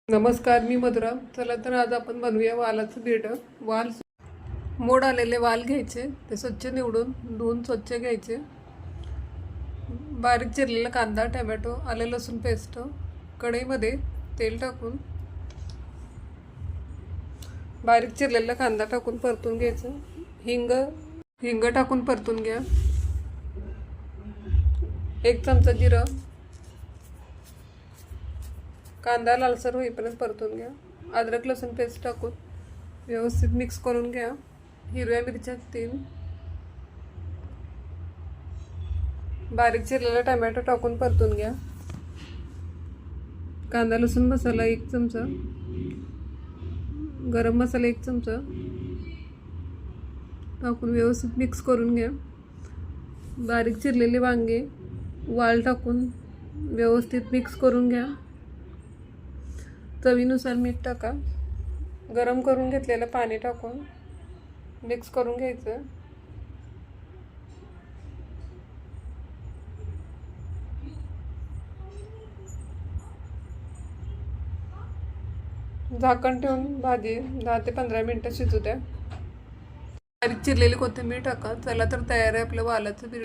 नमस्कार, मी मधुरा. चला तर आज आपण बनवूया वालाचं बीड. मोड आलेले वाल घ्यायचे, ते स्वच्छ निवडून धुवून स्वच्छ घ्यायचे. बारीक चिरलेला कांदा, टोमॅटो, आले लसूण पेस्ट, कढईमध्ये तेल टाकून बारीक चिरलेला कांदा टाकून परतून घ्यायचं. हिंग टाकून परतून घ्या. 1 चमचा जिरं. कांदा लालसर होईपर्यंत परतून घ्या. अद्रक लसूण पेस्ट टाकून व्यवस्थित मिक्स करून घ्या. हिरव्या मिरच्या 3, बारीक चिरलेला टोमॅटो टाकून परतून घ्या. कांदा लसूण मसाला 1 चमचा, गरम मसाला 1 चमचा टाकून व्यवस्थित मिक्स करून घ्या. बारीक चिरलेले वांगे, वाल टाकून व्यवस्थित मिक्स करून घ्या. चवीनुसार मीठ टाका. गरम करून घेतलेलं पाणी टाकून मिक्स करून घ्यायचं. झाकण ठेवून भाजी 10 ते 15 मिनिटं शिजू द्या. बारीक चिरलेली कोथिंबीर टाका. चला तर तयार आहे आपलं वालाचं बीड.